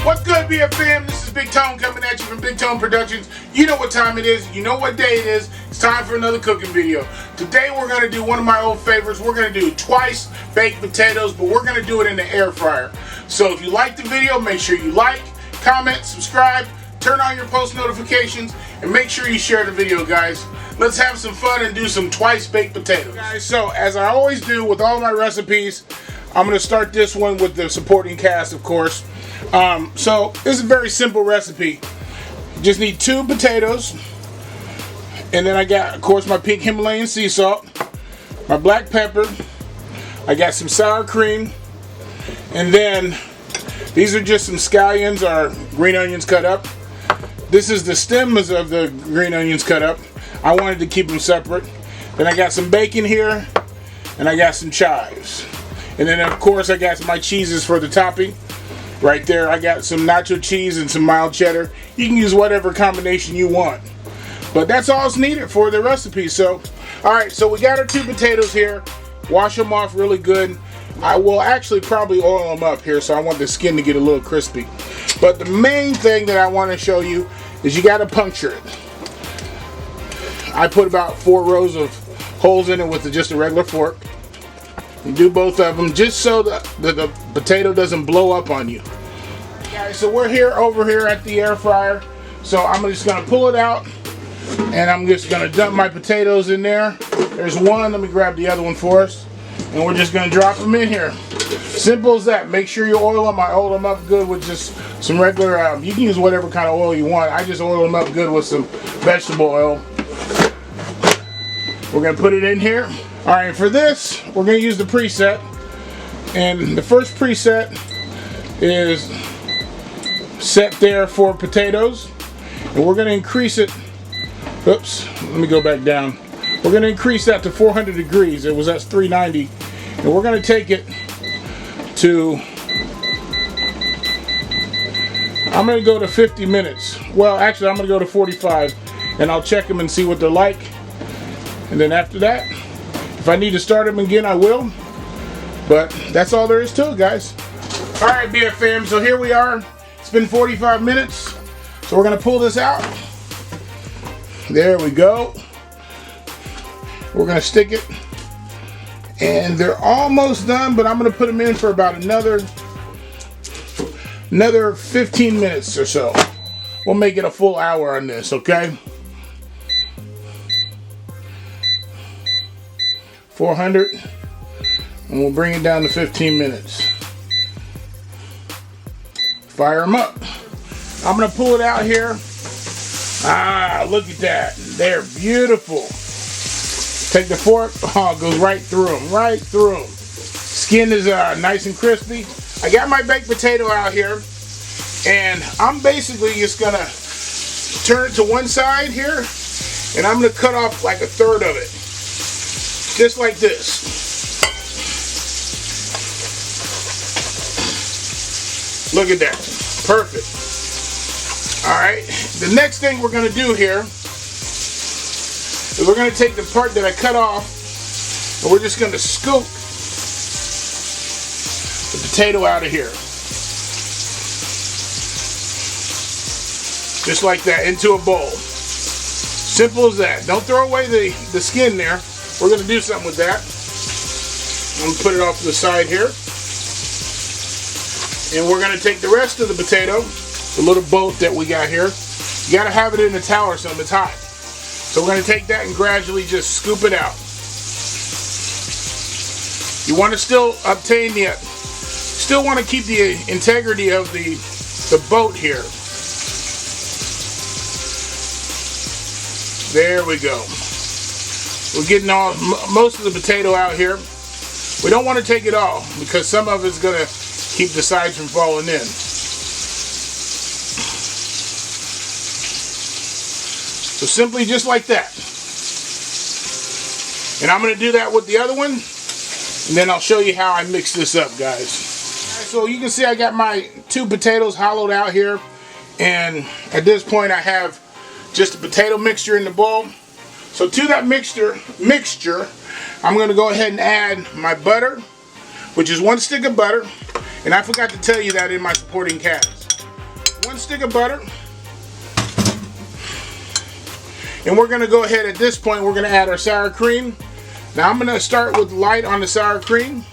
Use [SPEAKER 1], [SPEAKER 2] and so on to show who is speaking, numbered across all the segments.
[SPEAKER 1] What's good, BFM? This is Big Tone coming at you from Big Tone Productions. You know what time it is. You know what day it is. It's time for another cooking video. Today we're going to do one of my old favorites. We're going to do twice baked potatoes, but we're going to do it in the air fryer. So if you like the video, make sure you like, comment, subscribe, turn on your post notifications, and make sure you share the video, guys. Let's have some fun and do some twice baked potatoes. Guys, so as I always do with all my recipes, I'm going to start this one with the supporting cast, of course. So this is a very simple recipe. You just need 2 potatoes, and then I got, of course, my pink Himalayan sea salt, my black pepper, I got some sour cream, and then these are just some scallions or green onions cut up. This is the stems of the green onions cut up. I wanted to keep them separate. Then I got some bacon here, and I got some chives. And then, of course, I got my cheeses for the topping. Right there, I got some nacho cheese and some mild cheddar. You can use whatever combination you want. But that's all it's needed for the recipe. So, alright, so we got our 2 potatoes here. Wash them off really good. I will actually probably oil them up here, so I want the skin to get a little crispy. But the main thing that I want to show you is you got to puncture it. I put about 4 rows of holes in it with just a regular fork. You do both of them just so that the potato doesn't blow up on you. Guys, so we're over here at the air fryer. So I'm just gonna pull it out and I'm just gonna dump my potatoes in there. There's one, let me grab the other one for us. And we're just gonna drop them in here. Simple as that. Make sure you oil them. I oil them up good with just some regular, you can use whatever kind of oil you want. I just oil them up good with some vegetable oil. We're gonna put it in here. Alright, for this, we're going to use the preset. And the first preset is set there for potatoes. And we're going to increase it. Oops, let me go back down. We're going to increase that to 400 degrees. It was at 390. And we're going to take it to, I'm going to go to 50 minutes. Well, actually, I'm going to go to 45. And I'll check them and see what they're like. And then after that, if I need to start them again, I will. But that's all there is to it, guys. Alright, BFM, so here we are. It's been 45 minutes. So we're going to pull this out. There we go. We're going to stick it. And they're almost done, but I'm going to put them in for about another 15 minutes or so. We'll make it a full hour on this, okay? 400, and we'll bring it down to 15 minutes. Fire them up. I'm gonna pull it out here. Ah, look at that. They're beautiful. Take the fork. Oh, it goes right through them. Right through them. Skin is nice and crispy. I got my baked potato out here, and I'm basically just gonna turn it to one side here, and I'm gonna cut off like 1/3 of it. Just like this. Look at that. Perfect. Alright. The next thing we're going to do here is we're going to take the part that I cut off and we're just going to scoop the potato out of here. Just like that, into a bowl. Simple as that. Don't throw away the skin there. We're going to do something with that. I'm going to put it off to the side here. And we're going to take the rest of the potato, the little boat that we got here. You got to have it in a towel or something, it's hot. So we're going to take that and gradually just scoop it out. You want to still obtain still want to keep the integrity of the boat here. There we go. We're getting most of the potato out here. We don't want to take it all because some of it's going to keep the sides from falling in. So simply just like that. And I'm going to do that with the other one. And then I'll show you how I mix this up, guys. So you can see I got my 2 potatoes hollowed out here. And at this point I have just a potato mixture in the bowl. So to that mixture, I'm going to go ahead and add my butter, which is 1 stick of butter. And I forgot to tell you that in my supporting cast. 1 stick of butter. And we're going to go ahead at this point, we're going to add our sour cream. Now I'm going to start with light on the sour cream.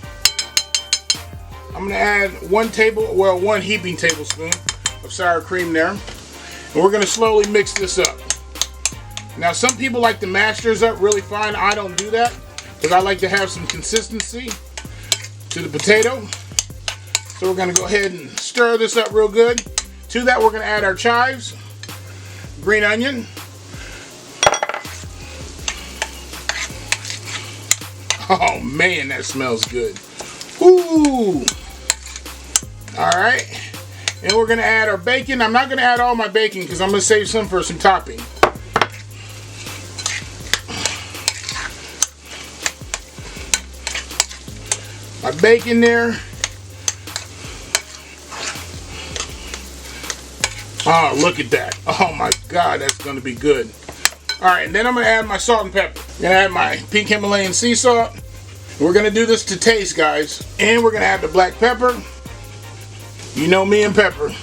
[SPEAKER 1] I'm going to add 1 heaping tablespoon of sour cream there. And we're going to slowly mix this up. Now some people like to mash theirs up really fine. I don't do that because I like to have some consistency to the potato. So we're going to go ahead and stir this up real good. To that we're going to add our chives, green onion, oh man, that smells good. Ooh. Alright. And we're going to add our bacon. I'm not going to add all my bacon because I'm going to save some for some topping. My bacon there. Oh, look at that. Oh my God, that's going to be good. Alright, and then I'm going to add my salt and pepper. I'm going to add my pink Himalayan sea salt. We're going to do this to taste, guys. And we're going to add the black pepper. You know me and pepper.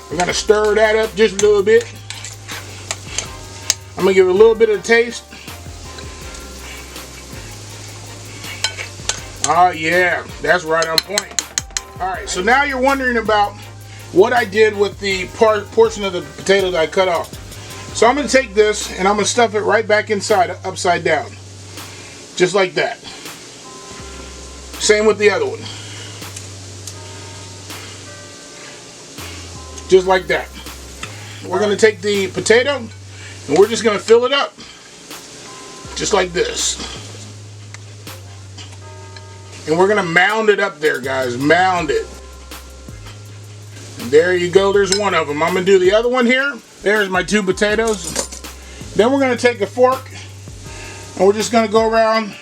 [SPEAKER 1] We're going to stir that up just a little bit. I'm going to give it a little bit of taste. Oh yeah, that's right on point. Alright, so now you're wondering about what I did with the portion of the potato that I cut off. So I'm going to take this and I'm going to stuff it right back inside, upside down. Just like that. Same with the other one. Just like that. We're going to take the potato and we're just going to fill it up. Just like this. And we're going to mound it up there, guys. Mound it. And there you go. There's one of them. I'm going to do the other one here. There's my 2 potatoes. Then we're going to take a fork. And we're just going to go around.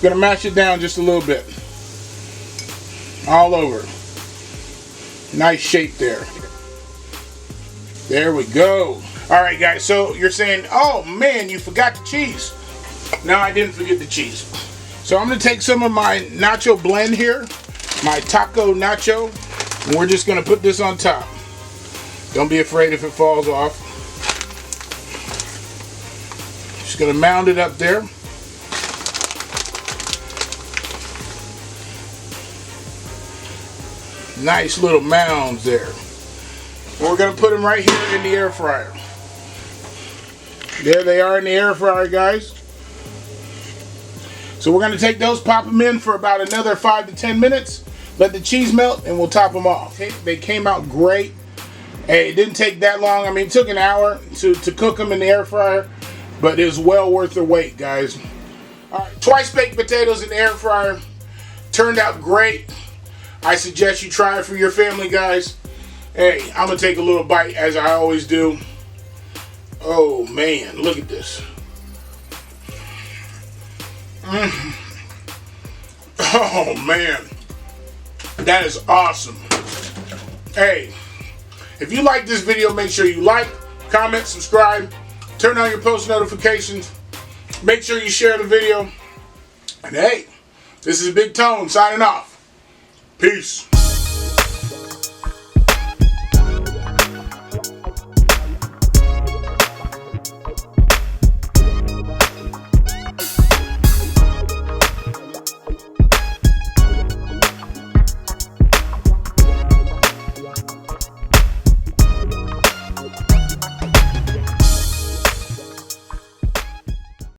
[SPEAKER 1] Going to mash it down just a little bit. All over. Nice shape there. There we go. Alright guys, so you're saying, oh man, you forgot the cheese. No, I didn't forget the cheese. So I'm going to take some of my nacho blend here. My taco nacho. And we're just going to put this on top. Don't be afraid if it falls off. Just going to mound it up there. Nice little mounds there. And we're going to put them right here in the air fryer. There they are in the air fryer, guys. So we're going to take those, pop them in for about another 5 to 10 minutes. Let the cheese melt and we'll top them off. They came out great. Hey, it didn't take that long. I mean, it took an hour to cook them in the air fryer, but it was well worth their wait, guys. All right, twice baked potatoes in the air fryer. Turned out great. I suggest you try it for your family, guys. Hey, I'm going to take a little bite as I always do. Oh, man, look at this. Oh, man. That is awesome. Hey, if you like this video, make sure you like, comment, subscribe, turn on your post notifications. Make sure you share the video. And hey, this is Big Tone signing off. Peace.